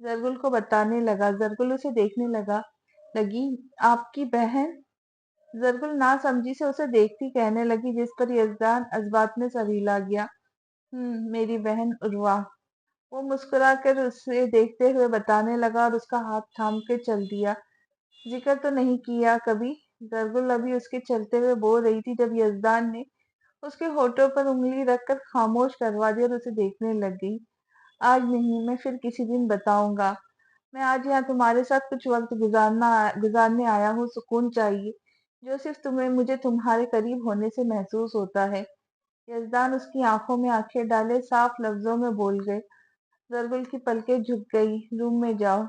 زرگل کو بتانے لگا۔ زرگل اسے دیکھنے لگی، آپ کی بہن؟ زرگل نا سمجھی سے اسے دیکھتی کہنے لگی، جس پر یزدان اثبات میں سر ہلا گیا۔ میری بہن عروہ۔ وہ مسکرا کر اسے دیکھتے ہوئے بتانے لگا اور اس کا ہاتھ تھام کے چل دیا۔ ذکر تو نہیں کیا کبھی؟ زرگل ابھی اس کے چلتے ہوئے بول رہی تھی جب یزدان نے اس کے ہونٹوں پر انگلی رکھ کر خاموش کروا دیا اور اسے دیکھنے لگ گئی۔ آج نہیں، میں پھر کسی دن بتاؤں گا۔ میں آج یہاں تمہارے ساتھ کچھ وقت گزارنے آیا ہوں، سکون چاہیے جو صرف مجھے تمہارے قریب ہونے سے محسوس ہوتا ہے۔ یزدان اس کی آنکھوں میں آنکھیں ڈالے صاف لفظوں میں بول گئے۔ زرگل کی پلکیں جھک گئی۔ روم میں جاؤ۔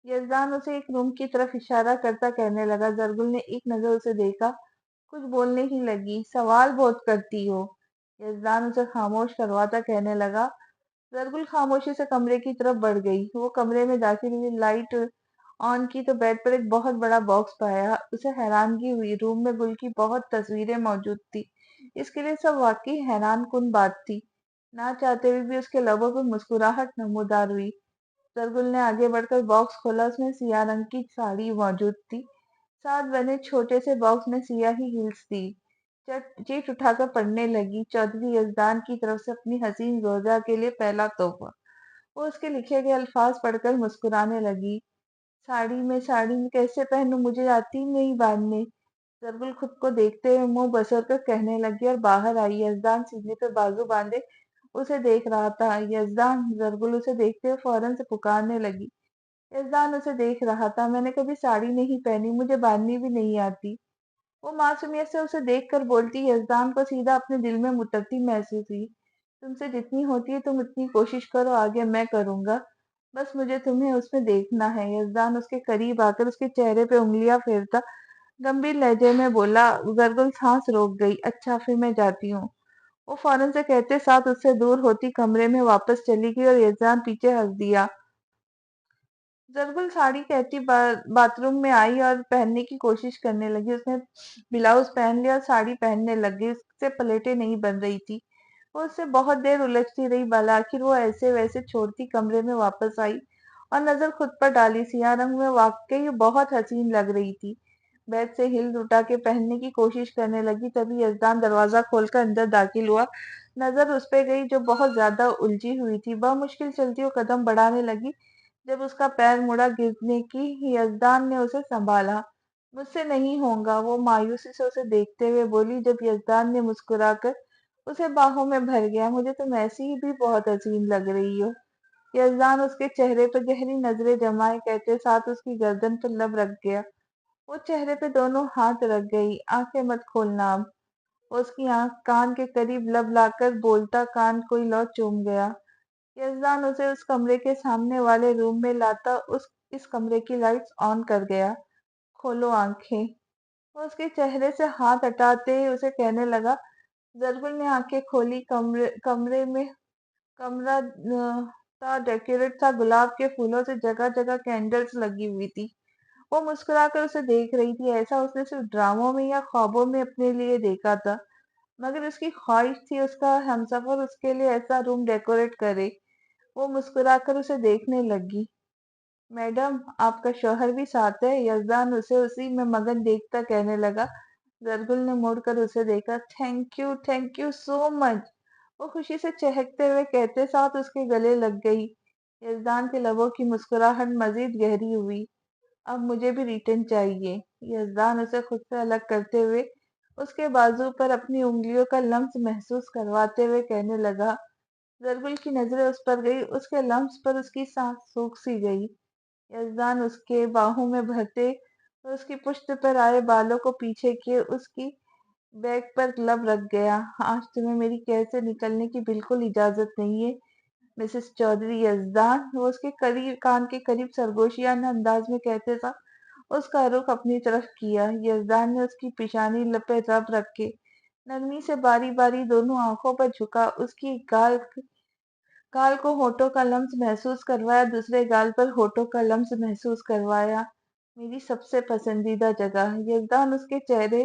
یزدان اسے ایک روم کی طرف اشارہ کرتا کہنے لگا۔ زرگل نے ایک نظر اسے دیکھا، کچھ بولنے ہی لگی۔ سوال بہت کرتی ہو، یزدان اسے خاموش کرواتا کہنے لگا۔ زرگل خاموشی سے کمرے کی طرف بڑھ گئی۔ وہ کمرے میں داخل ہوئی، لائٹ آن کی تو بیڈ پر ایک بہت بڑا باکس پایا۔ اسے حیرانگی ہوئی، روم میں گل کی بہت تصویریں موجود تھی۔ اس کے لیے سب واقعی حیران کن بات تھی۔ نہ چاہتے ہوئے بھی اس کے لبوں پہ مسکراہٹ نمودار ہوئی۔ زرگل نے آگے بڑھ کر باکس کھولا، اس میں سیاہ رنگ کی ساڑی موجود تھی۔ ساتھ بنے چھوٹے سے باکس میں سیاہی ہلز تھی۔ چیٹ اٹھا کر پڑھنے لگی، چودھری یزدان کی طرف سے اپنی حسین زوجہ کے لیے پہلا تحفہ۔ وہ اس کے لکھے گئے الفاظ پڑھ کر مسکرانے لگی۔ ساڑی میں کیسے پہنوں، مجھے آتی نہیں باندھنے۔ زرگل خود کو دیکھتے ہوئے منہ بسر کر کہنے لگی اور باہر آئی۔ یزدان سینے پہ بازو باندھے اسے دیکھ رہا تھا۔ یزدان! زرگل اسے دیکھتے ہوئے فوراً سے پکارنے لگی۔ یزدان اسے دیکھ رہا تھا۔ میں نے کبھی ساڑی نہیں پہنی، مجھے باندھنی بھی نہیں آتی۔ وہ معصومیت سے اسے دیکھ کر بولتی۔ یزدان کو سیدھا اپنے دل میں متعدی محسوس ہوئی۔ تم سے جتنی ہوتی ہے تم اتنی کوشش کرو، آگے میں کروں گا، بس مجھے تمہیں اس میں دیکھنا ہے۔ یزدان اس کے قریب آ کر اس کے چہرے پہ انگلیاں پھیرتا گمبھیر لہجے میں بولا۔ زرگل سانس روک گئی۔ اچھا، پھر میں جاتی ہوں۔ وہ فوراً سے کہتے ساتھ اس سے دور ہوتی کمرے میں واپس چلی گئی اور یزدان پیچھے ہنس دیا۔ زرگل ساڑی کہتی باتھ روم میں آئی اور پہننے کی کوشش کرنے لگی۔ اس نے بلاؤز پہن لیا اور ساڑی پہننے لگ گئی۔ اس سے پلیٹیں نہیں بن رہی تھی۔ وہ اس سے بہت دیر الجھتی رہی، بالآخر وہ ایسے ویسے چھوڑتی کمرے میں واپس آئی اور نظر خود پر ڈالی۔ سیاہ رنگ میں واقعی بہت حسین لگ رہی تھی۔ بیڈ سے ہل اٹھا کے پہننے کی کوشش کرنے لگی، تبھی یزدان دروازہ کھول کر اندر داخل ہوا۔ نظر اس پہ گئی جو بہت زیادہ الجھی ہوئی تھی۔ بمشکل چلتی وہ قدم بڑھانے لگی، جب اس کا پیر مڑا گرنے کی۔ یزدان نے اسے سنبھالا۔ مجھ سے نہیں ہوگا، وہ مایوسی سے اسے دیکھتے ہوئے بولی، جب یزدان نے مسکرا کر اسے باہوں میں بھر گیا۔ مجھے تم ایسی ہی بھی بہت حسین لگ رہی ہو۔ یزدان اس کے چہرے پر گہری نظریں جمائے کہتے ساتھ اس کی گردن پر لب رکھ گیا۔ وہ چہرے پہ دونوں ہاتھ رکھ گئی۔ آنکھیں مت کھولنا اب۔ وہ اس کی کان کے قریب لب لا کر بولتا کان کوئی لو چوم گیا۔ یزدان اسے اس کمرے کے سامنے والے روم میں لاتا اس کمرے کی لائٹس آن کر گیا۔ کھولو آنکھیں۔ وہ اس کے چہرے سے ہاتھ ہٹاتے ہی اسے کہنے لگا۔ زرگل نے آنکھیں کھولی۔ کمرہ تھا ڈیکوریٹ تھا، گلاب کے پھولوں سے جگہ جگہ کینڈلز لگی ہوئی تھی۔ وہ مسکرا کر اسے دیکھ رہی تھی، ایسا اس نے صرف ڈراموں میں یا خوابوں میں اپنے لیے دیکھا تھا، مگر اس کی خواہش تھی اس کا ہمسفر اس کے لیے ایسا روم ڈیکوریٹ کرے۔ وہ مسکرا کر اسے دیکھنے لگی۔ میڈم، آپ کا شوہر بھی ساتھ ہے؟ یزدان اسے اسی میں مگن دیکھتا کہنے لگا۔ زرگل نے مڑ کر اسے دیکھا۔ تھینک یو سو مچ، وہ خوشی سے چہکتے ہوئے کہتے ساتھ اس کے گلے لگ گئی۔ یزدان کے لبوں کی مسکراہٹ مزید گہری ہوئی۔ اب مجھے بھی ریٹرن چاہیے۔ یزدان اسے خود سے الگ کرتے ہوئے اس کے بازو پر اپنی انگلیوں کا لمس محسوس کرواتے ہوئے کہنے لگا۔ زرگل کی نظریں اس پر گئی، اس کے لمس پر اس کی سانس سوکھ سی گئی۔ یزدان اس کے باہوں میں بھرتے اور اس کی پشت پر آئے بالوں کو پیچھے کیے اس کی بیک پر لب رکھ گیا۔ آج تمہیں میری قید سے نکلنے کی بالکل اجازت نہیں ہے مسز چودھری یزدان، وہ اس کے کان کے قریب سرگوشیانہ انداز میں کہتے تھا، اس کا رخ اپنی طرف کیا۔ یزدان نے اس کی پیشانی پہ رب رکھ کے نرمی سے باری باری دونوں آنکھوں پر جھکا، اس کی گال کو ہونٹوں کا لمس محسوس کروایا، دوسرے گال پر ہونٹوں کا لمس محسوس کروایا۔ میری سب سے پسندیدہ جگہ۔ یزدان اس کے چہرے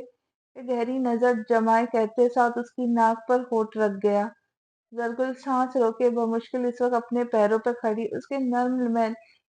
پہ گہری نظر جمائے کہتے ساتھ اس کی ناک پر ہونٹ رکھ گیا۔ زرگل سانس روکے بمشکل اس وقت اپنے پیروں پر کھڑی، اس کے نرم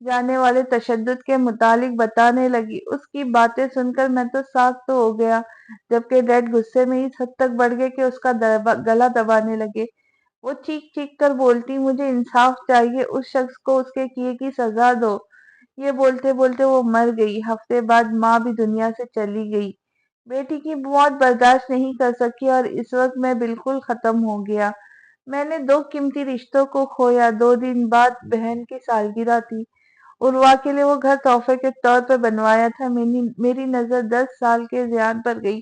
جانے والے تشدد کے متعلق بتانے لگی۔ اس کی باتیں سن کر میں تو ساخت ہو گیا، جبکہ ڈیڈ غصے میں اس حد تک بڑھ گئے کہ اس کا گلا دبانے لگے۔ وہ چیخ چیخ کر بولتی، مجھے انصاف چاہیے، اس شخص کو اس کے کیے کی سزا دو۔ یہ بولتے بولتے وہ مر گئی۔ ہفتے بعد ماں بھی دنیا سے چلی گئی۔ بیٹی کی موت برداشت نہیں کر سکی اور اس وقت میں بالکل ختم ہو گیا۔ میں نے 2 قیمتی رشتوں کو کھویا۔ 2 دن بعد بہن کی سالگرہ تھی۔ عروا کے لیے وہ گھر تحفے کے طور پر بنوایا تھا۔ میری نظر 10 سال کے ضیاء پر گئی۔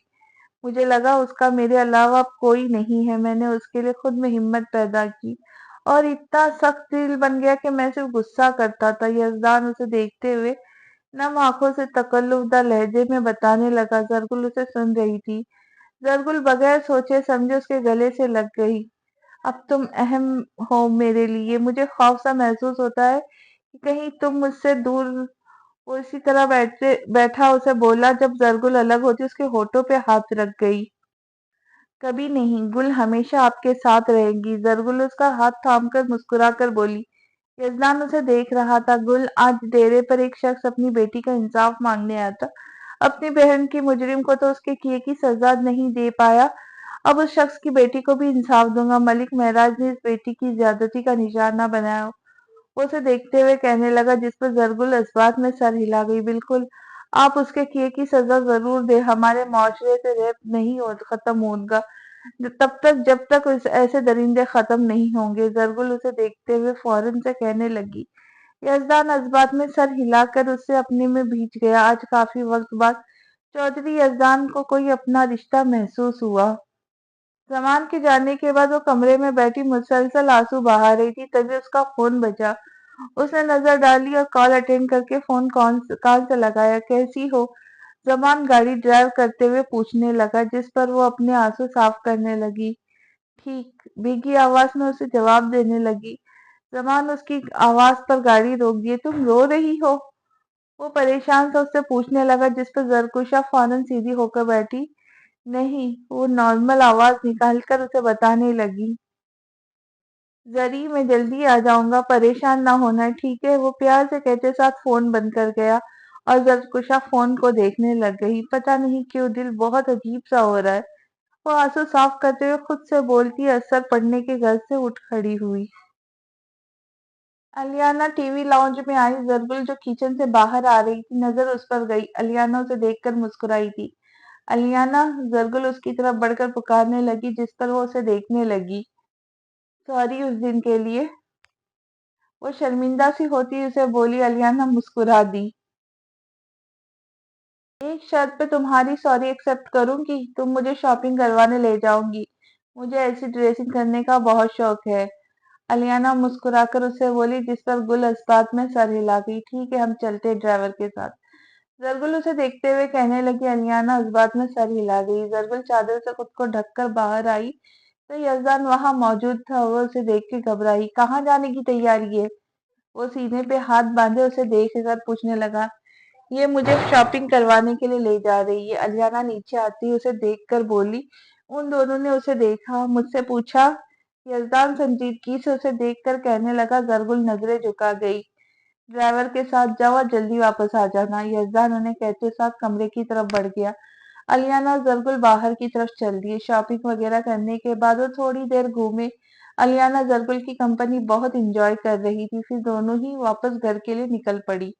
مجھے لگا اس کا میرے علاوہ اب کوئی نہیں ہے۔ میں نے اس کے لیے خود میں ہمت پیدا کی اور اتنا سخت دل بن گیا کہ میں صرف غصہ کرتا تھا۔ یزدان اسے دیکھتے ہوئے نم آنکھوں سے تکلف دہ لہجے میں بتانے لگا۔ زرگل اسے سن رہی تھی۔ زرگل بغیر سوچے سمجھے اس کے گلے سے لگ گئی۔ اب تم اہم ہو میرے لیے۔ مجھے خوف سا محسوس ہوتا ہے کہ کہیں تم مجھ سے دور۔ وہ اسی طرح بیٹھا اسے بولا۔ جب زرگل الگ ہوتی اس کے ہونٹوں پہ ہاتھ رکھ گئی۔ کبھی نہیں، گل ہمیشہ آپ کے ساتھ رہے گی۔ زرگل اس کا ہاتھ تھام کر مسکرا کر بولی۔ یزدان اسے دیکھ رہا تھا۔ گل، آج ڈیرے پر ایک شخص اپنی بیٹی کا انصاف مانگنے آیا تھا۔ اپنی بہن کی مجرم کو تو اس کے کیے کی سزا نہیں دے پایا، اب اس شخص کی بیٹی کو بھی انصاف دوں گا۔ ملک مہراج نے اس بیٹی کی زیادتی کا نشانہ بنایا۔ وہ اسے دیکھتے ہوئے کہنے لگا، جس پر زرگل اس بات میں سر ہلا گئی۔ بالکل، آپ اس کے کیے کی سزا ضرور دیں۔ ہمارے معاشرے سے ریپ نہیں ختم ہوگا تب تک جب تک ایسے درندے ختم نہیں ہوں گے۔ زرگل اسے دیکھتے ہوئے فوراً سے کہنے لگی۔ یزدان اس بات میں سر ہلا کر اس سے اپنے میں بھیج گیا۔ آج کافی وقت بعد چودھری یزدان کو کوئی اپنا رشتہ محسوس ہوا۔ زمان کے جانے کے بعد وہ کمرے میں بیٹھی مسلسل آنسو بہا رہی تھی۔ تبھی اس کا فون بجا۔ اس نے نظر ڈالی اور کال اٹینڈ کر کے فون کان سے لگایا۔ کیسی ہو؟ زمان گاڑی ڈرائیو کرتے ہوئے پوچھنے لگا، جس پر وہ اپنے آنسو صاف کرنے لگی۔ ٹھیک، بھیگی آواز میں اسے جواب دینے لگی۔ زمان اس کی آواز پر گاڑی روک دیے۔ تم رو رہی ہو؟ وہ پریشان سے اس سے پوچھنے لگا، جس پر زرکشا فوراً سیدھی ہو کر بیٹھی۔ نہیں، وہ نارمل آواز نکال کر اسے بتانے لگی۔ زری، میں جلدی آ جاؤں گا، پریشان نہ ہونا، ٹھیک ہے؟ وہ پیار سے کہتے ساتھ فون بند کر گیا اور زرکشا فون کو دیکھنے لگ گئی۔ پتہ نہیں کیوں دل بہت عجیب سا ہو رہا ہے، وہ آنسو صاف کرتے ہوئے خود سے بولتی۔ اثر پڑنے کے گھر سے اٹھ کھڑی ہوئی۔ الیانا ٹی وی لاؤنج میں آئی۔ زرگل جو کچن سے باہر آ رہی تھی، نظر اس پر گئی۔ الیانا اسے دیکھ کر مسکرائی تھی۔ الیانا، زرگل اس کی طرف بڑھ کر پکارنے لگی، جس پر وہ اسے دیکھنے لگی۔ سوری اس دن کے لیے۔ وہ شرمندہ سی ہوتی اسے بولی۔ الیانا مسکرا دی۔ ایک شرط پہ تمہاری سوری ایکسپٹ کروں گی، تم مجھے شاپنگ کروانے لے جاؤ گی، مجھے ایسی ڈریسنگ کرنے کا بہت شوق ہے۔ الیانا مسکرا کر اسے بولی، جس پر گل اس بات میں سر ہلا گئی۔ ٹھیک ہے، ہم چلتے ڈرائیور کے ساتھ۔ زرگل اسے دیکھتے ہوئے کہنے لگی۔ الیانا اس بات میں سر ہلا گئی۔ زرگل چادر سے خود کو ڈھک کر باہر آئی تو یزدان وہاں موجود تھا۔ وہ اسے دیکھ کے گھبرائی۔ کہاں جانے کی تیاری ہے؟ وہ سینے پہ ہاتھ باندھے اسے دیکھ کر پوچھنے لگا۔ یہ مجھے شاپنگ کروانے کے لیے لے جا رہی ہے۔ الیانا نیچے آتی اسے دیکھ کر بولی۔ ان دونوں نے اسے دیکھا، مجھ سے پوچھا؟ یزدان سنجیدگی سے اسے دیکھ کر کہنے لگا۔ زرگل نظریں جھکا گئی۔ ڈرائیور کے ساتھ جاؤ اور جلدی واپس آ جانا۔ یزدان انہیں کہتے ساتھ کمرے کی طرف بڑھ گیا۔ الیانا اور زرگل باہر کی طرف چل دیے۔ شاپنگ وغیرہ کرنے کے بعد وہ تھوڑی دیر گھومے۔ الیانا زرگل کی کمپنی بہت انجوائے کر رہی تھی، پھر دونوں ہی واپس گھر کے لیے نکل پڑی۔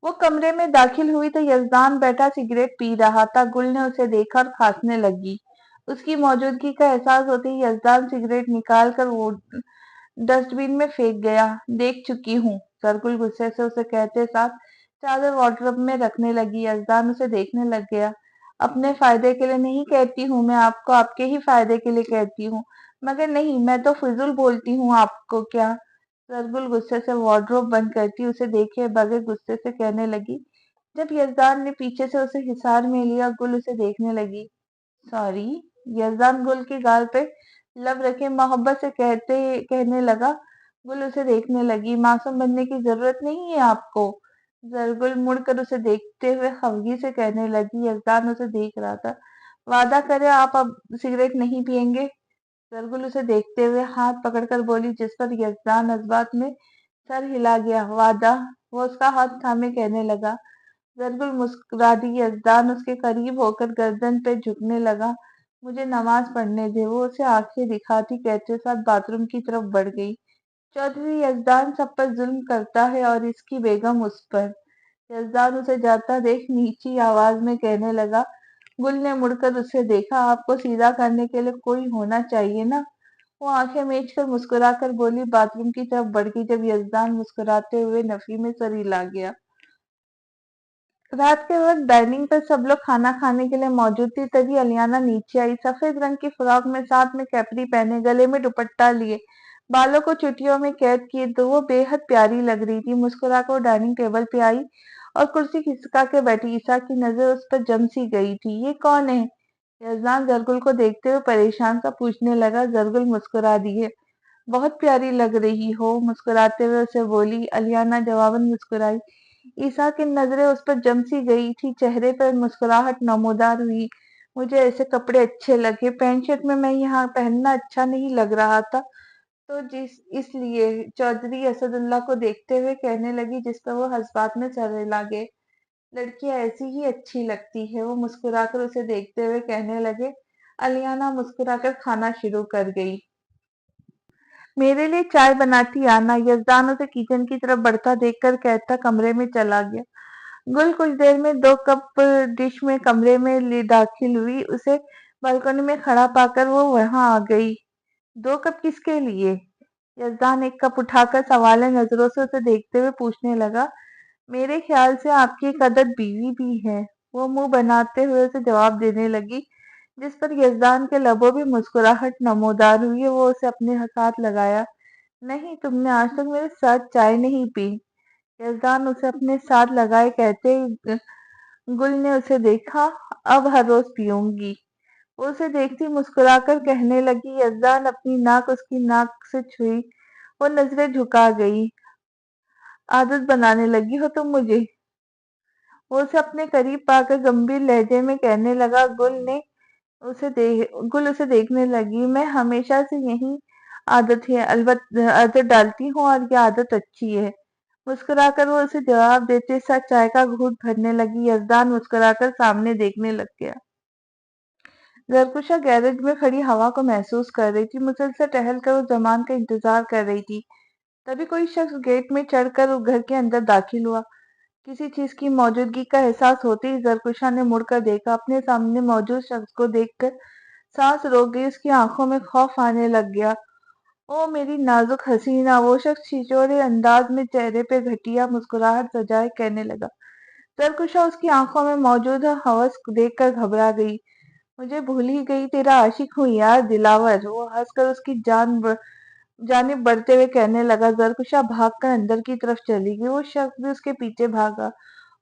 وہ کمرے میں داخل ہوئی تو یزدان بیٹھا سگریٹ پی رہا تھا۔ گل نے اسے دیکھا اور کھانسنے لگی۔ اس کی موجودگی کا احساس ہوتے ہی یزدان سگریٹ نکال کر وہ ڈسٹ بین میں پھینک گیا۔ دیکھ چکی ہوں، زرگل غصے سے اسے کہتے ساتھ چادر وارڈروب میں رکھنے لگی۔ یزدان اسے دیکھنے لگ گیا۔ اپنے فائدے کے لیے نہیں کہتی ہوں میں آپ کو، آپ کے ہی فائدے کے لیے کہتی ہوں، مگر نہیں، میں تو فضول بولتی ہوں آپ کو کیا؟ زرگل غصے سے وارڈروب بند کرتی اسے دیکھے بغیر غصے سے کہنے لگی۔ جب یزدان نے پیچھے سے اسے حصار میں لیا، گل اسے دیکھنے لگی۔ سوری، یزدان گل کی گال پہ لب رکھے محبت سے کہنے لگا۔ گل اسے دیکھنے لگی۔ معصوم بننے کی ضرورت نہیں ہے آپ کو۔ زرگل مڑ کر اسے دیکھتے ہوئے خفگی سے کہنے لگی۔ یزدان اسے دیکھ رہا تھا۔ وعدہ کرے آپ اب سگریٹ نہیں پئیں گے؟ زرگل اسے دیکھتے ہوئے ہاتھ پکڑ کر بولی، جس پر یزدان اس بات میں سر ہلا گیا۔ وعدہ؟ وہ اس کا ہاتھ تھامے کہنے لگا۔ زرگل مسکرا دی۔ یزدان اس کے قریب ہو کر گردن پہ جھکنے لگا۔ مجھے نماز پڑھنے دے، وہ اسے آنکھیں دکھاتی کہتے ساتھ باتھ روم کی طرف بڑھ گئی۔ چودھری یزدان سب پر ظلم کرتا ہے اور اس کی بیگم اس پر۔ یزدان اسے جاتا دیکھ نیچی آواز میں کہنے لگا۔ گل نے مڑ کر اسے دیکھا۔ آپ کو سیدھا کرنے کے لیے کوئی ہونا چاہیے نا؟ وہ آنکھیں میچ کر مسکرا کر بولی۔ باتھ روم کی طرف بڑھ گئی جب یزدان مسکراتے ہوئے نفی میں سر ہلا گیا۔ رات کے وقت ڈائننگ پر سب لوگ کھانا کھانے کے لیے موجود تھی، تبھی الیانہ نیچے آئی۔ سفید رنگ کی فراک میں، ساتھ میں کیپری پہنے، گلے میں دوپٹہ لیے، بالوں کو چٹیوں میں قید کیے تو وہ بے حد پیاری لگ رہی تھی۔ مسکرا کر وہ ڈائننگ ٹیبل پہ آئی اور کرسی کھسکا کے بیٹھی۔ عیسیٰ کی نظر اس پر جم سی گئی تھی۔ یہ کون ہے؟ یزدان زرگل کو دیکھتے ہوئے پریشان سا پوچھنے لگا۔ زرگل مسکرا دیے۔ بہت پیاری لگ رہی ہو، مسکراتے ہوئے اسے بولی۔ الیانہ جواباً مسکرائی۔ عیسیٰ کی نظریں اس پر جم سی گئی تھی، چہرے پر مسکراہٹ نمودار ہوئی۔ مجھے ایسے کپڑے اچھے لگے، پینٹ شرٹ میں یہاں پہننا اچھا نہیں لگ رہا تھا تو اس لیے چودھری اسد اللہ کو دیکھتے ہوئے کہنے لگی، جس پر وہ جذبات میں سر ہلا گئے۔ لڑکیاں ایسی ہی اچھی لگتی ہے، وہ مسکرا کر اسے دیکھتے ہوئے کہنے لگے۔ الیانہ مسکرا کر کھانا شروع کر گئی۔ میرے لیے چائے بناتی آنا، یزدان اسے کچن کی طرف بڑھتا دیکھ کر کہتا کمرے میں چلا گیا۔ گل کچھ دیر میں 2 کپ ڈش میں کمرے میں داخل ہوئی۔ اسے بالکنی میں کھڑا پا کر وہ وہاں آ گئی۔ 2 کپ کس کے لیے؟ یزدان ایک کپ اٹھا کر سوالے نظروں سے اسے دیکھتے ہوئے پوچھنے لگا۔ میرے خیال سے آپ کی ایک عدد بیوی بھی ہے، وہ منہ بناتے ہوئے اسے جواب دینے لگی، جس پر یزدان کے لبوں بھی مسکراہٹ نمودار ہوئی۔ وہ اسے اپنے ساتھ لگایا۔ نہیں، تم نے آج تک میرے ساتھ چائے نہیں پی۔ یزدان اسے اپنے ساتھ لگائے کہتے گل نے اسے دیکھا۔ اب ہر روز پیوں گی۔ وہ اسے دیکھتی مسکرا کر کہنے لگی۔ یزدان اپنی ناک اس کی ناک سے چھوئی، وہ نظریں جھکا گئی۔ عادت بنانے لگی ہو تم مجھے؟ وہ اسے اپنے قریب پا کر گمبھیر لہجے میں کہنے لگا۔ گل اسے دیکھنے لگی۔ میں ہمیشہ سے یہی عادت ڈالتی ہوں اور یہ عادت اچھی ہے۔ مسکرا کر وہ اسے جواب دیتے ساتھ چائے کا گھونٹ بھرنے لگی۔ یزدان مسکرا کر سامنے دیکھنے لگ گیا۔ زرکشا گیراج میں کھڑی ہوا کو محسوس کر رہی تھی۔ مسلسل ٹہل کر وہ زمان کا انتظار کر رہی تھی۔ تبھی کوئی شخص گیٹ میں چڑھ کر گھر کے اندر داخل ہوا۔ کسی چیز کی موجودگی کا احساس ہوتے ہی زرکشا نے مڑ کر دیکھا۔ اپنے سامنے موجود شخص کو دیکھ کر سانس روک گئی۔ اس کی آنکھوں میں خوف آنے لگ گیا۔ او میری نازک حسینہ! وہ شخص چھچورے انداز میں چہرے پہ گھٹیا مسکراہٹ سجائے کہنے لگا۔ زرکشا اس کی آنکھوں میں موجود ہوس دیکھ کر گھبرا گئی۔ مجھے بھول ہی گئی، تیرا عاشق ہوں یار دلاور! وہ ہنس کر اس کی جانب بڑھتے ہوئے کہنے لگا۔ زرکشا بھاگ کر اندر کی طرف چلی گئی۔ وہ شخص بھی اس کے پیچھے بھاگا۔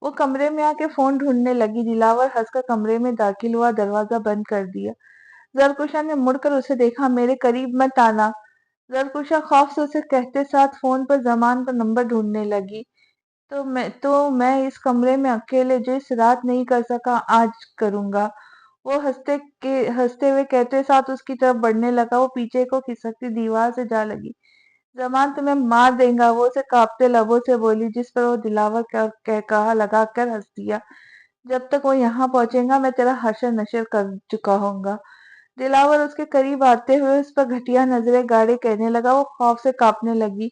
وہ کمرے میں آ کے فون ڈھونڈنے لگی۔ دلاور ہنس کر کمرے میں داخل ہوا، دروازہ بند کر دیا۔ زرکشا نے مڑ کر اسے دیکھا۔ میرے قریب مت آنا! زرکشا خوف سے اسے کہتے ساتھ فون پر زمان کا نمبر ڈھونڈنے لگی۔ تو میں اس کمرے میں اکیلے جو اس رات نہیں کر سکا آج کروں گا، وہ ہنستے ہوئے کہتے ساتھ اس کی طرف بڑھنے لگا۔ وہ پیچھے کو کھسکتی دیوار سے جا لگی۔ زمان تمہیں مار دے گا، وہ اسے کانپتے لبوں سے بولی، جس پر وہ دلاور کہا لگا کر ہنس دیا۔ جب تک وہ یہاں پہنچے گا میں تیرا حشر نشر کر چکا ہوں گا۔ دلاور اس کے قریب آتے ہوئے اس پر گھٹیا نظریں گاڑے کہنے لگا۔ وہ خوف سے کانپنے لگی۔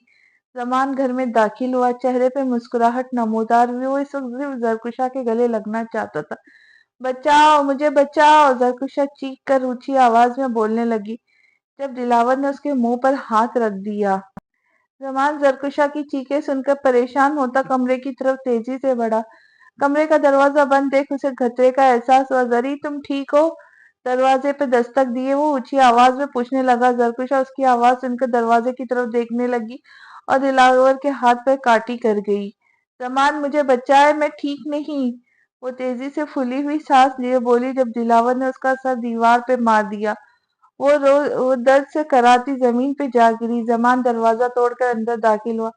زمان گھر میں داخل ہوا، چہرے پہ مسکراہٹ نمودار ہوئی۔ وہ اس وقت صرف زرکشا کے گلے لگنا چاہتا تھا۔ بچاؤ! مجھے بچاؤ! زرکشا چیخ کر اونچی آواز میں بولنے لگی، جب دلاور نے اس کے منہ پر ہاتھ رکھ دیا۔ زمان زرکشا کی چیخیں سن کر پریشان ہوتا کمرے کی طرف تیزی سے بڑھا۔ کمرے کا دروازہ بند دیکھ اسے خطرے کا احساس ہوا۔ زری تم ٹھیک ہو؟ دروازے پہ دستک دیے وہ اونچی آواز میں پوچھنے لگا۔ زرکشا اس کی آواز سن کر دروازے کی طرف دیکھنے لگی اور دلاور کے ہاتھ پر کاٹی کر گئی۔ زمان مجھے بچائے، میں ٹھیک نہیں! وہ تیزی سے پھولی ہوئی سانس لیے بولی جب دلاور نے اس کا سر دیوار پہ مار دیا۔ وہ درد سے کراتی زمین پہ جا گری۔ زمان دروازہ توڑ کر اندر داخل ہوا۔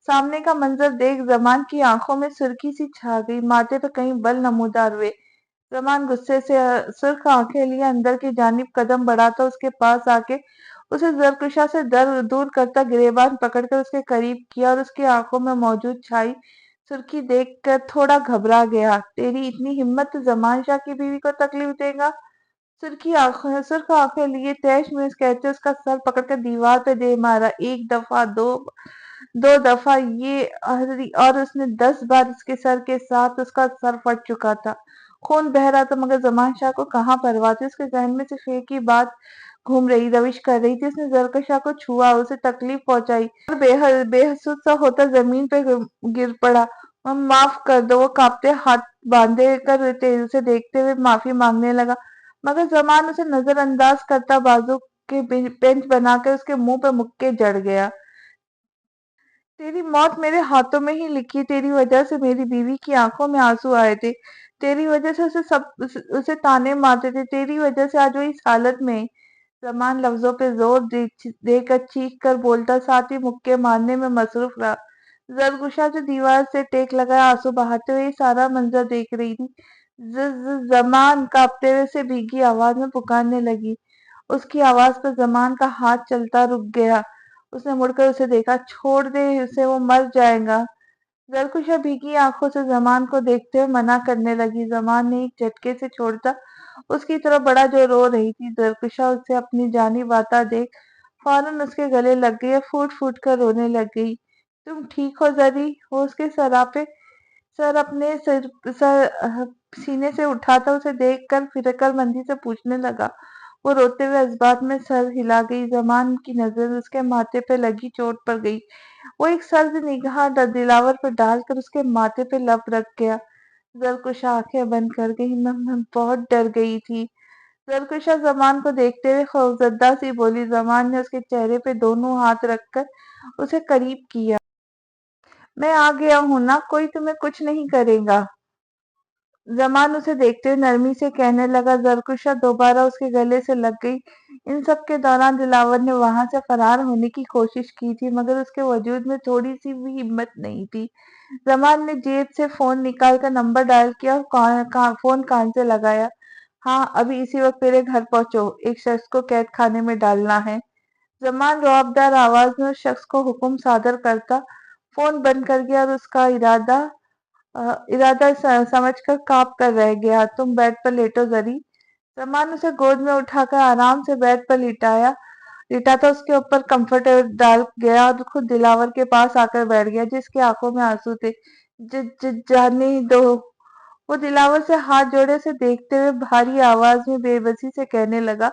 سامنے کا منظر دیکھ زمان کی آنکھوں میں سرخی سی چھا گئی، ماتھے پہ کئی بل نمودار ہوئے۔ زمان غصے سے سرخ آنکھیں لیے اندر کی جانب قدم بڑھاتا اس کے پاس آ کے اسے زرکشا سے دور کرتا گریبان پکڑ کر اس کے قریب کیا اور اس کی آنکھوں میں موجود چھائی سرخی دیکھ کر تھوڑا گھبرا گیا۔ تیری اتنی ہمت تو زمان شاہ کی بیوی کو تکلیف دے گا؟ سرخ آنکھیں لیے تیش میں اس کہتے اس کا سر پکڑ کر دیوار پہ دے مارا، ایک دفعہ، دو دفعہ یہ اور اس نے 10 بار اس کے سر کے ساتھ اس کا سر پھٹ چکا تھا، خون بہ رہا تھا، مگر زمان شاہ کو کہاں پرواہ تھی۔ اس کے ذہن میں صرف ایک ہی بات گھوم رہی، روش کر رہی تھی۔ اس نے زرکشا کو چھوا، اسے تکلیف پہنچائی اور بے حسود سا ہوتا زمین پہ گر پڑا۔ معاف کر دو، وہ کانپتے ہاتھ باندھے کر اسے دیکھتے ہوئے معافی مانگنے لگا، مگر زمان اسے نظر انداز کرتا بازو کے پنچ بنا کر اس کے منہ پہ مکے جڑ گیا۔ تیری موت میرے ہاتھوں میں ہی لکھی، تیری وجہ سے میری بیوی کی آنکھوں میں آنسو آئے تھے، تیری وجہ سے اسے تانے مارتے تھے، تیری وجہ سے آج وہ اس حالت میں۔ زمان لفظوں پہ زور دے کر چیخ کر بولتا، ساتھ ہی مکے مارنے میں مصروف رہا۔ زرگشا جو دیوار سے ٹیک لگائے آنسو بہاتے ہوئے یہ سارا منظر دیکھ رہی تھی۔ زمان کانپتے ہوئے سے بھیگی آواز میں پکارنے لگی۔ اس کی آواز پر زمان کا ہاتھ چلتا رک گیا۔ اس نے مڑ کر اسے دیکھا، چھوڑ دے اسے، وہ مر جائے گا۔ زرکشا بھیگی آنکھوں سے زمان کو دیکھتے ہوئے منع کرنے لگی۔ زمان نے ایک جھٹکے سے چھوڑتا اس کی طرف بڑھا جو رو رہی تھی۔ زرکشا اسے اپنی جانب آتا دیکھ فوراً اس کے گلے لگ گئی اور پھوٹ پھوٹ کر رونے لگ گئی۔ تم ٹھیک ہو زری؟ وہ اس کے سر اپنے سینے سے اٹھاتا اسے دیکھ کر فکر مندی سے پوچھنے لگا۔ وہ روتے ہوئے اس بات میں سر ہلا گئی۔ زمان کی نظر اس کے ماتھے پہ لگی چوٹ پر گئی۔ وہ ایک سرد نگاہ دلاور پر ڈال کر اس کے ماتھے پہ لب رکھ گیا۔ زرکشا آنکھیں بند کر گئی۔ میں بہت ڈر گئی تھی۔ زرکشا زمان کو دیکھتے ہوئے خوفزدہ سی بولی۔ زمان نے اس کے چہرے پہ دونوں ہاتھ رکھ کر اسے قریب کیا۔ میں آ گیا ہوں نا، کوئی تمہیں کچھ نہیں کرے گا۔ زمان اسے دیکھتے ہوئے نرمی سے کہنے لگا۔ زرکشا دوبارہ اس کے گلے سے لگ گئی۔ ان سب کے دوران دلاور نے وہاں سے فرار ہونے کی کوشش کی تھی، مگر اس کے وجود میں تھوڑی سی بھی ہمت نہیں تھی۔ زمان نے جیب سے فون نکال کر نمبر ڈائل کیا اور فون کان سے لگایا۔ ہاں، ابھی اسی وقت میرے گھر پہنچو، ایک شخص کو قید خانے میں ڈالنا ہے۔ زمان رعبدار آواز میں اس شخص کو حکم صادر کرتا فون بند کر گیا اور اس کا ارادہ سمجھ کر کانپ کر رہ گیا۔ تم بیڈ پر لیٹو زری۔ زمان اسے گود میں اٹھا کر آرام سے بیڈ پر لیٹا تھا، اس کے اوپر کمفرٹ ڈال گیا اور خود دلاور کے پاس آ کر بیٹھ گیا جس کی آنکھوں میں آنسو تھے۔ جانے دو، وہ دلاور سے ہاتھ جوڑے اسے دیکھتے ہوئے بھاری آواز میں بے بسی سے کہنے لگا۔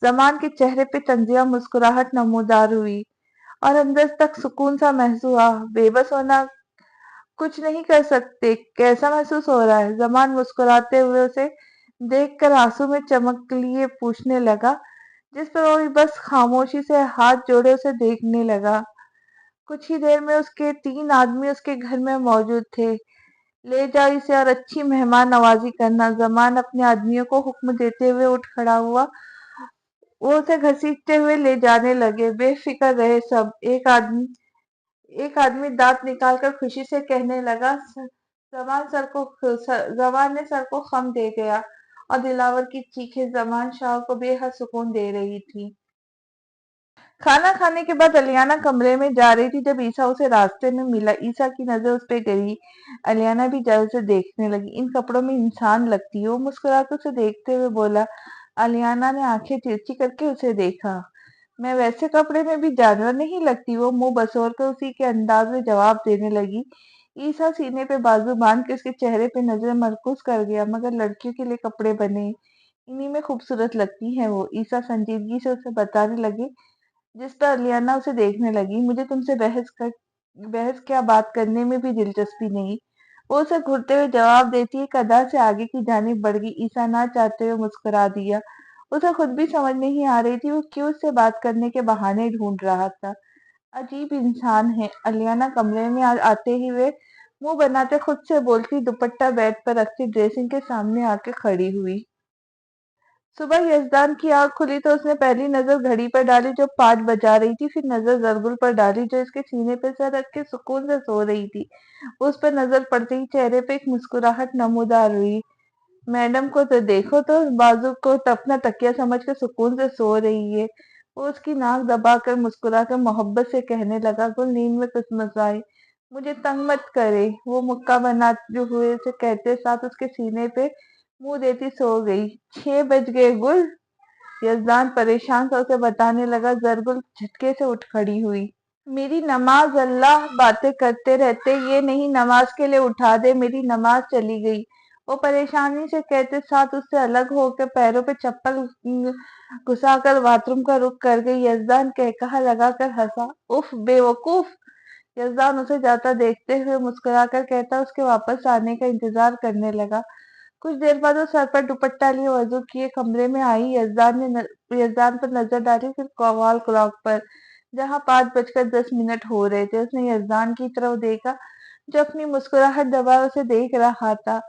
زمان کے چہرے پہ طنزیہ مسکراہٹ نمودار ہوئی اور اندر تک سکون سا محسوس ہوا۔ بے بس ہونا، کچھ نہیں کر سکتے، کیسا محسوس ہو رہا ہے؟ زمان مسکراتے ہوئے اسے دیکھ کر آنسو میں چمک لیے پوچھنے لگا، جس پر وہ بس خاموشی سے ہاتھ جوڑے اسے دیکھنے لگا۔ کچھ ہی دیر میں اس کے 3 آدمی اس کے گھر میں موجود تھے۔ لے جاؤ اسے اور اچھی مہمان نوازی کرنا۔ زمان اپنے آدمیوں کو حکم دیتے ہوئے اٹھ کھڑا ہوا۔ وہ اسے گھسیٹتے ہوئے لے جانے لگے۔ بے فکر رہے سب، ایک آدمی دانت نکال کر خوشی سے کہنے لگا۔ زمان نے سر کو خم دے گیا اور دلاور کی چیخیں زمان شاہ کو بے حد سکون دے رہی تھی۔ کھانا کھانے کے بعد الیانا کمرے میں جا رہی تھی جب عیسیٰ اسے راستے میں ملا۔ عیسیٰ کی نظر اس پہ گئی، الیانا بھی جلد سے دیکھنے لگی۔ ان کپڑوں میں انسان لگتی ہے، وہ مسکرا کر اسے دیکھتے ہوئے بولا۔ الیانا نے آنکھیں ترچھی کر کے اسے دیکھا۔ میں ویسے کپڑے میں بھی جانور نہیں لگتی، وہ منہ بسور کر اسی کے انداز میں جواب دینے لگی۔ عیسیٰ سینے پہ بازو باندھ کے اس کے چہرے پہ نظریں مرکوز کر گیا۔ مگر لڑکیوں کے لیے کپڑے بنے، انہی میں خوبصورت لگتی ہیں وہ، عیسیٰ سنجیدگی سے اسے بتانے لگے، جس پر الیانا اسے دیکھنے لگی۔ مجھے تم سے بحث کیا بات کرنے میں بھی دلچسپی نہیں، وہ اسے گھرتے ہوئے جواب دیتی ایک ادا سے آگے کی جانب بڑھ گئی۔ عیسیٰ نہ چاہتے ہوئے مسکرا دیا۔ اسے خود بھی سمجھ نہیں آ رہی تھی وہ کیوں اس سے بات کرنے کے بہانے ڈھونڈ رہا تھا۔ عجیب انسان ہے، الیانا کمرے میں آتے ہی وہ منہ بناتے خود سے بولتی دوپٹہ بیڈ پر رکھتی ڈریسنگ کے سامنے آ کے کھڑی ہوئی۔ صبح یزدان کی آنکھ کھلی تو اس نے پہلی نظر گھڑی پر ڈالی جو 5 بجا رہی تھی، پھر نظر زرگل پر ڈالی جو اس کے سینے پہ سر رکھ کے سکون سے سو رہی تھی۔ اس پر نظر پڑتے ہی چہرے پہ ایک مسکراہٹ نمودار ہوئی۔ میڈم کو تو دیکھو تو، بازو کو اپنا تکیہ سمجھ کر سکون سے سو رہی ہے۔ وہ اس کی ناک دبا کر مسکرا کر محبت سے کہنے لگا، گل نیند میں کسمسائے، مجھے تنگ مت کرے۔ وہ مکہ بناتے ہوئے اسے کہتے ساتھ اس کے سینے پہ منہ دیتی سو گئی۔ 6 بج گئے گل، یزدان پریشان سا اسے بتانے لگا۔ زرگل جھٹکے سے اٹھ کھڑی ہوئی۔ میری نماز اللہ باتیں کرتے رہتے، یہ نہیں نماز کے لیے اٹھا دے، میری نماز چلی گئی۔ وہ پریشانی سے کہتے ساتھ اس سے الگ ہو کے پیروں پہ چپل گھسا کر باتھ روم کا رخ کر گئی۔ یزدان کہا لگا کر ہنسا، اف بے وقوف۔ یزدان اسے جاتا دیکھتے ہوئے مسکرا کر کہتا اس کے واپس آنے کا انتظار کرنے لگا۔ کچھ دیر بعد وہ سر پر دوپٹہ لیے وضو کیے کمرے میں آئی۔ یزدان پر نظر ڈالی، پھر وال کلاک پر جہاں 5:10 ہو رہے تھے۔ اس نے یزدان کی طرف دیکھا جو اپنی مسکراہٹ دبائے اسے دیکھ رہا تھا۔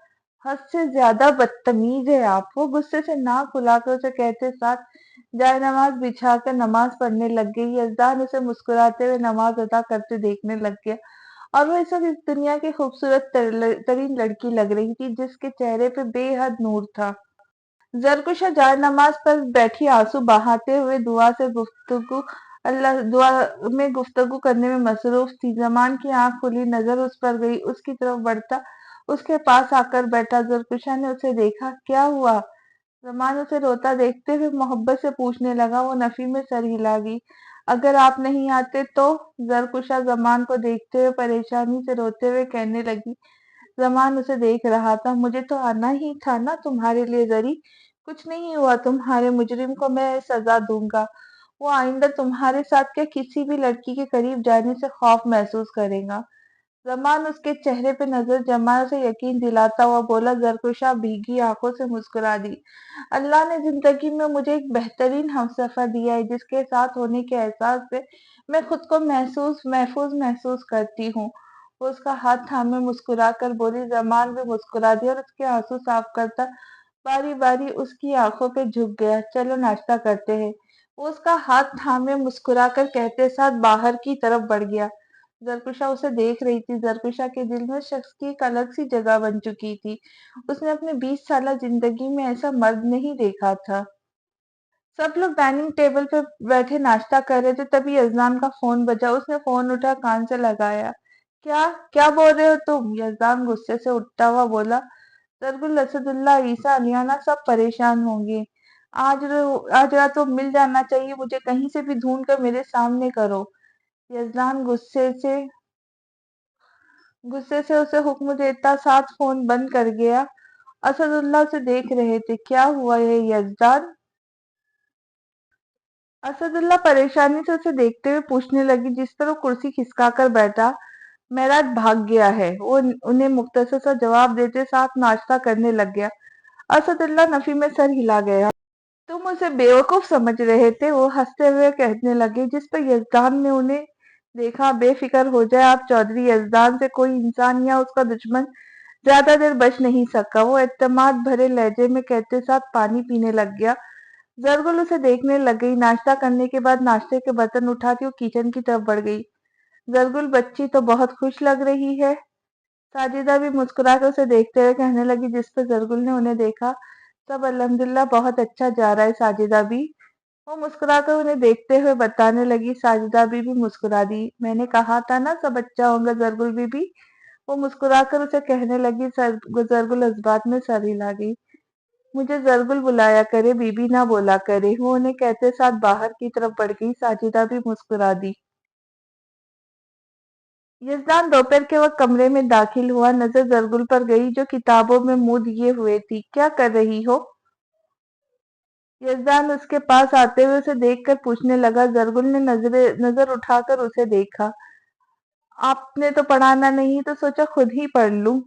حد سے زیادہ بدتمیز ہے آپ، وہ غصے سے ناک پھلا کر اسے کہتے ساتھ جائے نماز بچھا کر نماز پڑھنے لگ گئی۔ یزدان اسے مسکراتے ہوئے نماز ادا کرتے دیکھنے لگ گیا، اور وہ اس وقت اس دنیا کی خوبصورت ترین لڑکی لگ رہی تھی جس کے چہرے پہ بے حد نور تھا۔ زرکشا جائے نماز پر بیٹھی آنسو بہاتے ہوئے دعا میں گفتگو کرنے میں مصروف تھی۔ زمان کی آنکھ کھلی، نظر اس پر گئی، اس کی طرف بڑھتا اس کے پاس آ کر بیٹھا۔ زرکشا نے اسے دیکھا، کیا ہوا؟ زمان اسے روتا دیکھتے ہوئے محبت سے پوچھنے لگا۔ وہ نفی میں سر ہلا گئی۔ اگر آپ نہیں آتے تو؟ زرکشا زمان کو دیکھتے ہوئے پریشانی سے روتے ہوئے کہنے لگی۔ زمان اسے دیکھ رہا تھا، مجھے تو آنا ہی تھا نا تمہارے لیے زری، کچھ نہیں ہوا تمہارے مجرم کو میں سزا دوں گا۔ وہ آئندہ تمہارے ساتھ کیا کسی بھی لڑکی کے قریب جانے سے خوف محسوس کرے گا؟ زمان اس کے چہرے پہ نظر جمائے اسے یقین دلاتا ہوا بولا۔ زرکشا بھیگی آنکھوں سے مسکرا دی۔ اللہ نے زندگی میں مجھے ایک بہترین ہمسفر دیا ہے جس کے ساتھ ہونے کے احساس سے میں خود کو محفوظ محسوس کرتی ہوں۔ وہ اس کا ہاتھ تھامے مسکرا کر بولی۔ زمان بھی مسکرا دیا اور اس کے آنسو صاف کرتا باری باری اس کی آنکھوں پہ جھک گیا۔ چلو ناشتہ کرتے ہیں، وہ اس کا ہاتھ تھامے مسکرا کر کہتے ساتھ باہر کی طرف بڑھ گیا۔ زرکشا اسے دیکھ رہی تھی۔ زرکشا کے دل میں شخص کی ایک الگ سی جگہ بن چکی تھی۔ اس نے اپنے 20 سالہ زندگی میں ایسا مرد نہیں دیکھا تھا۔ سب لوگ ڈائننگ ٹیبل پہ بیٹھے ناشتہ کر رہے تھے، تبھی یزدان کا فون بجا۔ اس نے فون اٹھا کان سے لگایا۔ کیا بول رہے ہو تم؟ یزدان غصے سے اٹھتا ہوا بولا۔ زرگل، اسد اللہ، عیسیٰ، الیانا سب پریشان ہوں گے۔ آج رات وہ مل جانا چاہیے، مجھے کہیں سے بھی ڈھونڈ کر میرے سامنے کرو۔ یزدان غصے سے اسے حکم دیتا ساتھ فون بند کر گیا۔ اسد اللہ سے دیکھ رہے تھے۔ کیا ہوا ہے یزدان؟ اسد اللہ پریشانی سے اسے دیکھتے ہوئے پوچھنے لگی جس پر وہ کرسی کھسکا کر بیٹھا۔ معراج بھاگ گیا ہے، وہ انہیں مختصر سا جواب دیتے ساتھ ناشتہ کرنے لگ گیا۔ اسد اللہ نفی میں سر ہلا گیا۔ تم اسے بیوقوف سمجھ رہے تھے، وہ ہنستے ہوئے کہنے لگے جس پر یزدان نے انہیں دیکھا۔ بے فکر ہو جائے آپ چودھری، یزدان سے کوئی انسان یا اس کا دشمن زیادہ دیر بچ نہیں سکا، وہ اعتماد بھرے لہجے میں کہتے ساتھ پانی پینے لگ گیا۔ زرگل اسے دیکھنے لگ گئی۔ ناشتہ کرنے کے بعد ناشتے کے برتن اٹھاتی وہ کچن کی طرف بڑھ گئی۔ زرگل، بچی تو بہت خوش لگ رہی ہے۔ ساجدہ بھی مسکرا کر اسے دیکھتے ہوئے کہنے لگی جس پر زرگل نے انہیں دیکھا۔ سب الحمدللہ بہت اچھا جا رہا ہے ساجدہ بھی، وہ مسکرا کر انہیں دیکھتے ہوئے بتانے لگی۔ ساجدہ بھی مسکرا دی۔ میں نے کہا تھا نا سب اچھا ہوگا زرگل بھی، وہ مسکرا کر اسے کہنے لگی۔ زرگل اس بات میں سر ہلا گئی۔ مجھے زرگل بلایا کرے، بی بی نہ بولا کرے، وہ انہیں کہتے ساتھ باہر کی طرف بڑھ گئی۔ ساجدہ بھی مسکرا دی۔ یزدان دوپہر کے وقت کمرے میں داخل ہوا، نظر زرگل پر گئی جو کتابوں میں منہ دیے ہوئے تھی۔ کیا کر رہی ہو؟ یزدان اس کے پاس آتے ہوئے اسے دیکھ کر پوچھنے لگا۔ زرگل نے نظر اٹھا کر اسے دیکھا۔ آپ نے تو پڑھانا نہیں تو سوچا خود ہی پڑھ لوں،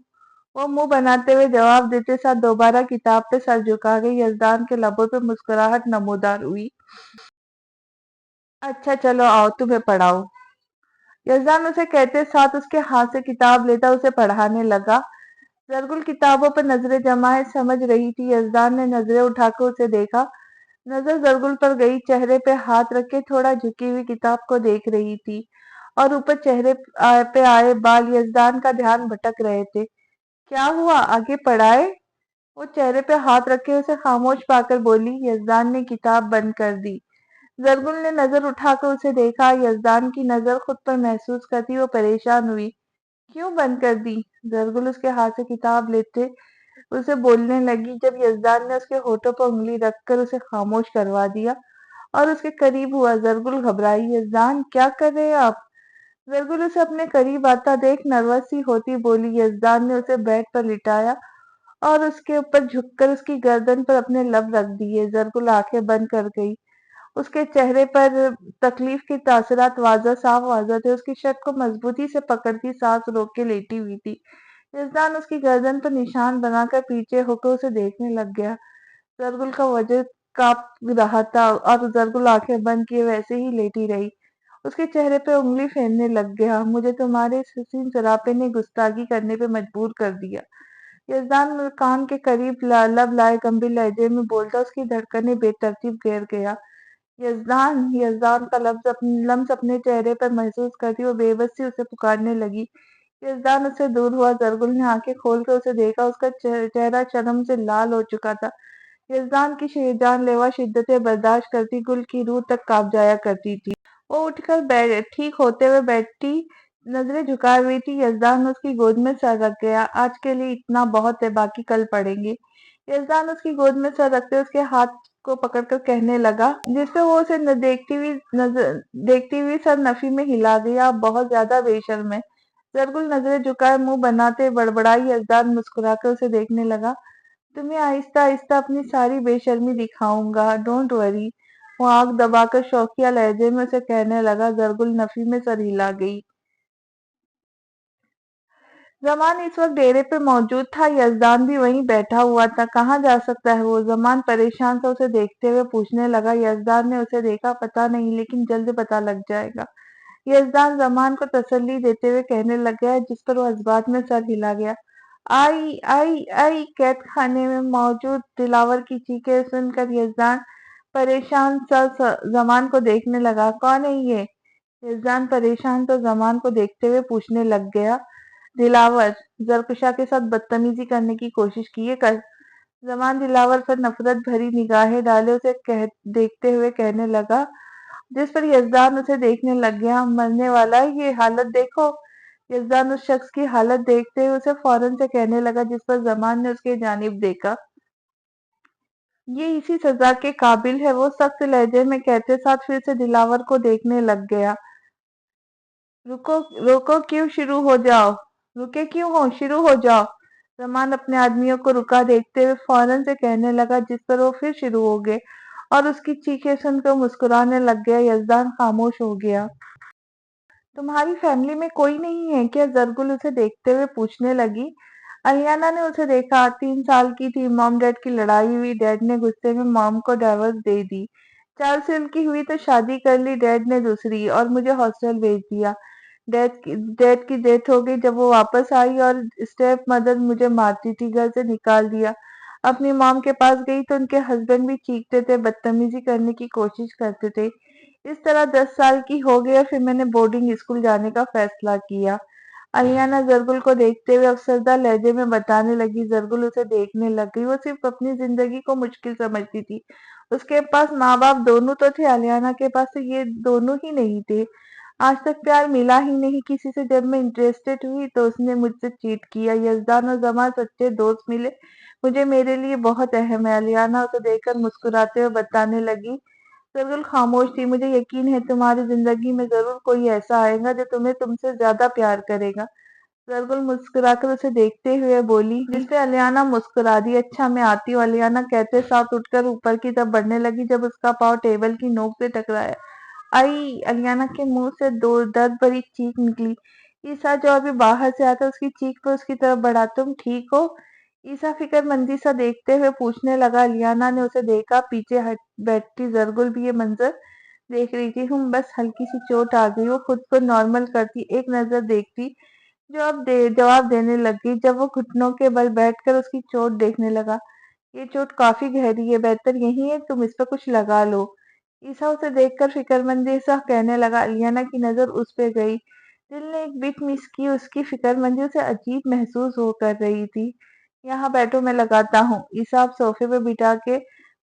وہ منہ بناتے ہوئے جواب دیتے ساتھ دوبارہ کتاب پہ سر جھکا گئی۔ یزدان کے لبوں پہ مسکراہٹ نمودار ہوئی۔ اچھا چلو آؤ تمہیں پڑھاؤ۔ یزدان اسے کہتے ساتھ اس کے ہاتھ سے کتاب لیتا اسے پڑھانے لگا۔ زرگل کتابوں پر نظریں جمائے سمجھ رہی تھی۔ یزدان نے نظریں اٹھا کر اسے دیکھا۔ نظر زرگل پر گئی، چہرے پہ ہاتھ رکھ کے تھوڑا جھکی ہوئی کتاب کو دیکھ رہی تھی، اور اوپر چہرے پہ آئے بال یزدان کا دھیان بھٹک رہے تھے۔ کیا ہوا، آگے پڑھائے؟ وہ چہرے پہ ہاتھ رکھے اسے خاموش پا کر بولی۔ یزدان نے کتاب بند کر دی۔ زرگل نے نظر اٹھا کر اسے دیکھا، یزدان کی نظر خود پر محسوس کرتی وہ پریشان ہوئی۔ کیوں بند کر دی؟ زرگل اس کے ہاتھ سے کتاب لیتے اسے بولنے لگی، جب یزدان نے اس کے ہونٹوں پر انگلی رکھ کر اسے خاموش کروا دیا اور اس کے قریب ہوا۔ زرگل گھبرائی۔ یزدان کیا کر رہے ہیں آپ؟ زرگل اسے اپنے قریب آتا دیکھ نروس سی ہوتی بولی۔ یزدان نے اسے بیڈ پر لٹایا اور اس کے اوپر جھک کر اس کی گردن پر اپنے لب رکھ دیے۔ زرگل آنکھیں بند کر گئی۔ اس کے چہرے پر تکلیف کے تاثرات صاف واضح تھے۔ اس کی شرٹ کو مضبوطی سے پکڑتی سانس روک کے لیٹی ہوئی تھی۔ یزدان اس کی گردن پر نشان بنا کر پیچھے ہو کر اسے دیکھنے لگ گیا۔ زرگل کا وجہ کانپ رہا تھا اور زرگل آنکھیں بند کیے ویسے ہی لیٹی رہی۔ اس کے چہرے پہ انگلی پھیرنے لگ گیا۔ مجھے تمہارے اس حسین سراپے نے گستاخی کرنے پہ مجبور کر دیا۔ یزدان کان کے قریب لب لائے گمبھیر لہجے میں بولتا، اس کی دھڑکنیں بے ترتیب گر گیا۔ یزدان کا لمس اپنے چہرے پر محسوس کرتی وہ بے بس سی اسے پکارنے لگی۔ یزدان اس سے دور ہوا۔ زرگل نے آنکھیں کھول کر اسے دیکھا۔ اس کا چہرہ شرم سے لال ہو چکا تھا۔ یزدان کی جان لیوا شدتیں برداشت کرتی گل کی روح تک کانپ جایا کرتی تھی۔ وہ اٹھ کر ٹھیک ہوتے ہوئے بیٹھی نظریں جھکائے ہوئی تھی۔ یزدان نے اس کی گود میں سر رکھ گیا۔ آج کے لیے اتنا بہت ہے، باقی کل پڑھیں گے۔ یزدان اس کی گود میں سر رکھتے اس کے ہاتھ کو پکڑ کر کہنے لگا، جس پہ وہ اسے دیکھتی ہوئی سر نفی میں ہلا دیا، آپ بہت زیادہ بے شرم ہیں۔ زرگل نظریں جھکائے منہ بناتے بڑبڑائی۔ یزدان مسکرا کر اسے دیکھنے لگا، تمہیں آہستہ آہستہ اپنی ساری بے شرمی دکھاؤں گا، ڈونٹ وری۔ وہ آنکھ دبا کر شوقیہ لہجے میں اسے کہنے لگا۔ زرگل نفی میں سر ہلا گئی۔ زمان اس وقت ڈیرے پہ موجود تھا۔ یزدان بھی وہیں بیٹھا ہوا تھا۔ کہاں جا سکتا ہے وہ؟ زمان پریشان سا اسے دیکھتے ہوئے پوچھنے لگا۔ یزدان نے اسے دیکھا، پتہ نہیں، لیکن جلد پتہ لگ جائے گا۔ یزدان زمان کو تسلی دیتے ہوئے کہنے لگ گیا، جس پر وہ جذبات میں سر ہلا گیا۔ آئی آئی آئی! قید خانے میں موجود دلاور کی چیخیں سن کر یزدان پریشان سا زمان کو دیکھنے لگا۔ کون ہے یہ؟ یزدان پریشان تو زمان کو دیکھتے ہوئے پوچھنے لگ گیا۔ دلاور زرکشا کے ساتھ بدتمیزی کرنے کی کوشش کی ہے۔ زمان دلاور پر نفرت بھری نگاہیں ڈالے اسے دیکھتے ہوئے کہنے لگا، جس پر یزدان اسے دیکھنے لگ گیا۔ مرنے والا ہے، یہ حالت دیکھو۔ یزدان اس شخص کی حالت دیکھتے ہوئے اسے فوراً سے کہنے لگا، جس پر زمان نے اس کی جانب دیکھا، یہ اسی سزا کے قابل ہے۔ وہ سخت لہجے میں کہتے ساتھ پھر سے دلاور کو دیکھنے لگ گیا۔ روکو کیوں شروع ہو جاؤ۔ رکے کیوں ہو، شروع ہو جاؤ۔ زمان اپنے آدمیوں کو رکا دیکھتے ہوئے فوراً سے کہنے لگا، جس پر وہ پھر شروع ہو گئے اور اس کی چیخیں سن کر مسکرانے لگ گیا۔ یزدان خاموش ہو گیا۔ تمہاری فیملی میں کوئی نہیں ہے کیا؟ زرگل اسے دیکھتے ہوئے پوچھنے لگی۔ الیانا نے اسے دیکھا، 3 سال کی تھی۔ مام ڈیڈ کی لڑائی ہوئی، ڈیڈ نے غصے میں مام کو ڈائیورس دے دی۔ 4 سال کی ہوئی تو شادی کر لی ڈیڈ نے دوسری، اور مجھے ہاسٹل بھیج دیا۔ ڈیڈ کی ڈیتھ ہو گئی جب وہ واپس آئی، اور اسٹیپ مدر مجھے مارتی تھی، گھر سے نکال دیا۔ اپنی مام کے پاس گئی تو ان کے ہسبینڈ بھی چیختے تھے، بدتمیزی کرنے کی کوشش کرتے تھے۔ اس طرح 10 سال کی ہو گئی اور پھر میں نے بورڈنگ اسکول جانے کا فیصلہ کیا۔ الیانا زرگل کو دیکھتے ہوئے افسردہ لہجے میں بتانے لگی۔ زرگل اسے دیکھنے لگ گئی۔ وہ صرف اپنی زندگی کو مشکل سمجھتی تھی۔ اس کے پاس ماں باپ دونوں تو تھے، الیانا کے پاس تو یہ دونوں ہی نہیں تھے۔ آج تک پیار ملا ہی نہیں کسی سے۔ جب میں انٹریسٹڈ ہوئی تو اس نے مجھ سے چیٹ کیا۔ یزدان اور زمان سچے دوست ملے، مجھے میرے لیے بہت اہم ہے۔ الیانا اسے دیکھ کر مسکراتے ہوئے بتانے لگی۔ زرگل خاموش تھی۔ مجھے یقین ہے تمہاری زندگی میں ضرور کوئی ایسا آئے گا جو تم سے زیادہ پیار کرے گا۔ زرگل مسکرا کر اسے دیکھتے ہوئے بولی، جس پہ الیانا مسکرا دی۔ اچھا میں آتی ہوں، الیانا کہتے ساتھ اٹھ کر اوپر کی طرف بڑھنے لگی، جب اس کا پاؤں ٹیبل کی نوک سے ٹکرایا۔ آئی! الیانا کے منہ سے درد بھری چیخ نکلی۔ عیسیٰ جو ابھی باہر سے آتا اس کی چیخ پر اس کی طرف بڑھا، تم ٹھیک ہو؟ عیسیٰ فکر مندی سا دیکھتے ہوئے پوچھنے لگا۔ الیانا نے اسے دیکھا، پیچھے بیٹھی زرگل بھی یہ منظر دیکھ رہی تھی۔ بس ہلکی سی چوٹ آ گئی۔ وہ خود کو نارمل کرتی ایک نظر دیکھتی، جواب دینے لگ گئی۔ جب وہ گھٹنوں کے بل بیٹھ کر اس کی چوٹ دیکھنے لگا، یہ چوٹ کافی گہری ہے، بہتر یہی ہے تم اس پہ کچھ لگا لو۔ عیسیٰ اسے دیکھ کر فکر مندی سا کہنے لگا۔ الیانا کی نظر اس پہ گئی۔ دل نے ایک بٹ مس کی۔ اس کی فکر مندی اسے عجیب محسوس کر رہی تھی۔ یہاں بیٹھو، میں لگاتا ہوں۔ عیسیٰ صوفے پہ بٹھا کے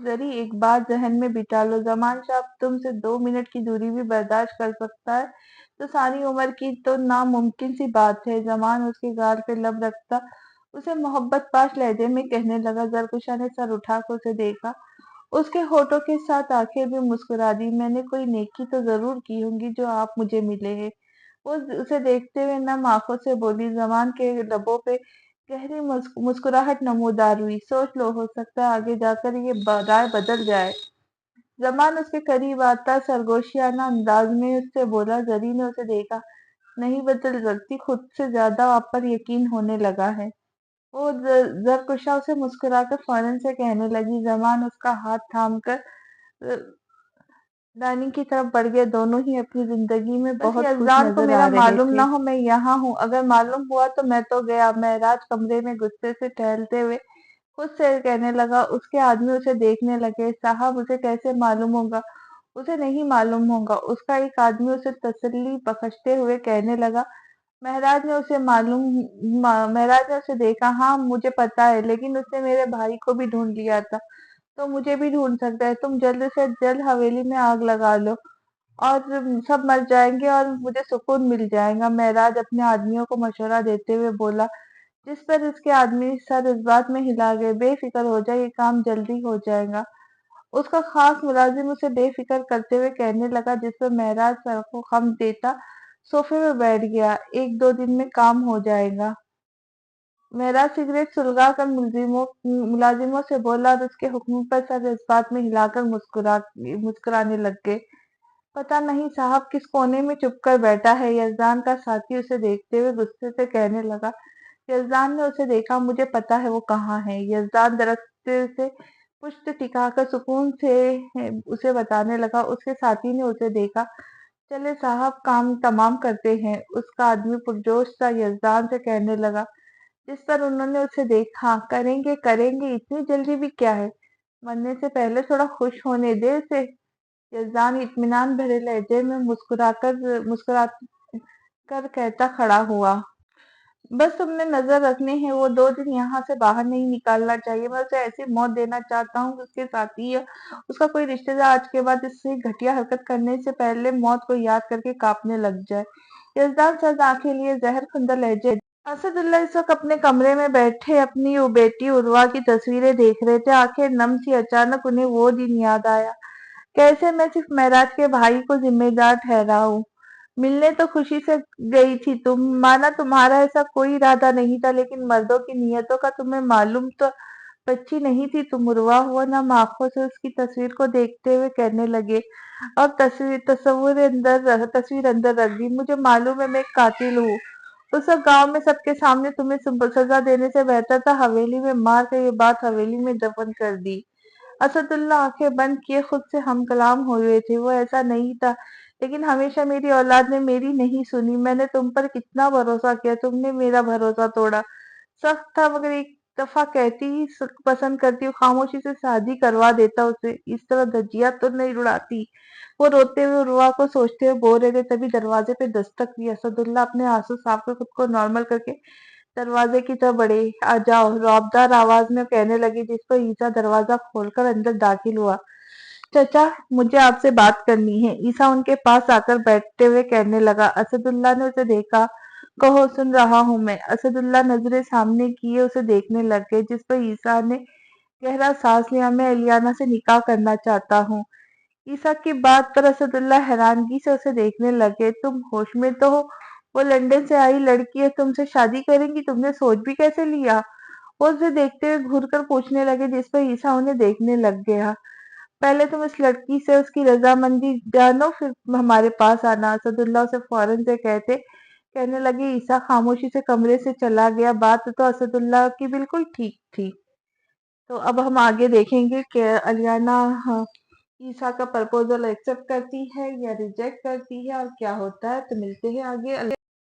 ذری ایک بات ذہن میں بٹھا لو، زمان شاہ تم سے 2 منٹ کی دوری بھی برداشت کر سکتا ہے تو ساری عمر کی تو ناممکن سی بات ہے۔ زمان اس کے گال پہ لب رکھتا اسے محبت پاش لہجے میں کہنے لگا۔ زرکشا نے سر اٹھا کر اسے دیکھا، اس کے ہونٹوں کے ساتھ آنکھیں بھی مسکرا دی۔ میں نے کوئی نیکی تو ضرور کی ہوں گی جو آپ مجھے ملے ہیں، وہ اسے دیکھتے ہوئے نم آنکھوں سے بولی۔ زمان کے لبوں پہ گہری مسکراہٹ نمودار ہوئی۔ سوچ لو، ہو سکتا ہے آگے جا کر یہ رائے بدل جائے۔ زمان اس کے قریب آتا سرگوشیانہ انداز میں اس سے بولا۔ زری نے اسے دیکھا، نہیں بدل سکتی، خود سے زیادہ آپ پر یقین ہونے لگا ہے۔ وہ زرکشا اسے مسکرا کر فوراً سے کہنے لگی۔ زمان اس کا ہاتھ تھام کر ڈائننگ کی طرف بڑھ گئے۔ دونوں ہی اپنی زندگی میں بہت خوش یزدان کو نظر میرا آ رہے معلوم تھے۔ نہ ہو میں یہاں ہوں، اگر معلوم ہوا تو میں تو گیا، مہراج کمرے میں غصے سے ٹہلتے ہوئے خود سے کہنے لگا۔ اس کے آدمی اسے دیکھنے لگے۔ صاحب اسے کیسے معلوم ہوگا؟ اسے نہیں معلوم ہوگا، اس کا ایک آدمی اسے تسلی بخشتے ہوئے کہنے لگا۔ مہراج نے اسے دیکھا، ہاں مجھے پتا ہے، لیکن اس نے میرے بھائی کو بھی ڈھونڈ لیا تھا تو مجھے بھی ڈھونڈ سکتا ہے۔ تم جلد سے جلد حویلی میں آگ لگا لو اور سب مر جائیں گے اور مجھے سکون مل جائے گا۔ مہراج اپنے آدمیوں کو مشورہ دیتے ہوئے بولا، جس پر اس کے آدمی سر اس بات میں ہلا گئے۔ بے فکر ہو جائے، یہ کام جلدی ہو جائے گا۔ اس کا خاص ملازم اسے بے فکر کرتے ہوئے کہنے لگا، جس پر مہراج سر کو خم دیتا صوفے میں بیٹھ گیا۔ 1-2 دن میں کام ہو جائے گا۔ مہراج سگریٹ سلگا کر ملازموں سے بولا اور اس کے حکم پر سر اس بات میں ہلا کر مسکرانے لگ گئے۔ پتہ نہیں صاحب کس کونے میں چھپ کر بیٹھا ہے، یزدان کا ساتھی اسے دیکھتے ہوئے غصے سے کہنے لگا۔ یزدان نے اسے دیکھا، مجھے پتا ہے وہ کہاں ہے۔ یزدان درخت سے پشت ٹکا کر سکون سے اسے بتانے لگا۔ اس کے ساتھی نے اسے دیکھا۔ چلے صاحب، کام تمام کرتے ہیں، اس کا آدمی پرجوش سا یزدان سے کہنے لگا، جس پر انہوں نے اسے دیکھا۔ کریں گے کریں گے، اتنی جلدی بھی کیا ہے، مرنے سے پہلے تھوڑا خوش ہونے دے اسے۔ یزدان اطمینان بھرے لہجے میں مسکرا کر کہتا کھڑا ہوا۔ بس تم نے نظر رکھنی ہے، وہ 2 دن یہاں سے باہر نہیں نکالنا چاہیے۔ میں اسے ایسی موت دینا چاہتا ہوں کہ اس کے ساتھی یا اس کا کوئی رشتہ دار آج کے بعد اس سے گھٹیا حرکت کرنے سے پہلے موت کو یاد کر کے کانپنے لگ جائے۔ یزدان سرد آنکھیں لیے زہر کھندا لہجے۔ اسد اللہ اس وقت اپنے کمرے میں بیٹھے اپنی بیٹی عروہ کی تصویریں دیکھ رہے تھے۔ آنکھیں نم سی۔ اچانک انہیں وہ دن یاد آیا۔ کیسے میں صرف مہراج کے بھائی کو ذمہ دار ٹھہراؤں؟ ملنے تو خوشی سے گئی تھی تم، مانا تمہارا ایسا کوئی ارادہ نہیں تھا، لیکن مردوں کی نیتوں کا تمہیں معلوم تو بچی نہیں تھی تم۔ عروہ ہوا نم آنکھوں سے اس کی تصویر کو دیکھتے ہوئے کہنے لگے اور تصویر اندر رکھ دی۔ مجھے معلوم ہے میں ایک قاتل ہوں۔ اس وقت گاؤں میں سب کے سامنے تمہیں سزا دینے سے بہتر تھا حویلی میں مار کر یہ بات حویلی میں دفن کر دی۔ اسد اللہ آنکھیں بند کیے خود سے ہم کلام ہوئے تھے۔ وہ ایسا نہیں تھا، لیکن ہمیشہ میری اولاد نے میری نہیں سنی۔ میں نے تم پر کتنا بھروسہ کیا، تم نے میرا بھروسہ توڑا۔ سخت تھا مگر ایک دفعہ کہتی ہی پسند کرتی ہوں، خاموشی سے شادی کروا دیتا اسے، اس طرح دھجیاں تو نہیں اڑاتی۔ وہ روتے ہوئے عروہ کو سوچتے ہوئے بول رہے تھے، تبھی دروازے پہ دستک ہوئی۔ اسد اللہ اپنے آنسو صاف کر خود کو نارمل کر کے دروازے کی طرف بڑھے۔ آ جاؤ، رعبدار آواز میں کہنے لگے، جس پر عیسیٰ دروازہ کھول کر اندر داخل ہوا۔ چچا، مجھے آپ سے بات کرنی ہے، عیسیٰ ان کے پاس آ کر بیٹھتے ہوئے کہنے لگا۔ اسد اللہ نے اسے دیکھا۔ کہو، سن رہا ہوں میں۔ اسد اللہ نظریں سامنے کیے اسے دیکھنے لگ گئے، جس پر عیسیٰ نے گہرا سانس لیا۔ میں الیانہ سے نکاح کرنا چاہتا ہوں۔ عیسیٰ کی بات پر اسد اللہ حیرانگی سے اسے دیکھنے لگے۔ تم ہوش میں تو ہو؟ وہ لندن سے آئی لڑکی ہے، تم سے شادی کریں گی؟ تم نے سوچ بھی کیسے لیا؟ وہ اسے دیکھتے ہوئے گھور کر پوچھنے لگے، جس پر عیسیٰ انہیں دیکھنے لگ گیا۔ پہلے تم اس لڑکی سے اس کی رضامندی جانو، پھر ہمارے پاس آنا۔ اسد اللہ اسے فوراً سے کہنے لگے۔ عیسیٰ خاموشی سے کمرے سے چلا گیا۔ بات تو اسد اللہ کی بالکل ٹھیک تھی۔ تو اب ہم آگے دیکھیں گے کہ الیانہ عیسیٰ کا پرپوزل ایکسپٹ کرتی ہے یا ریجیکٹ کرتی ہے اور کیا ہوتا ہے۔ تو ملتے ہیں آگے۔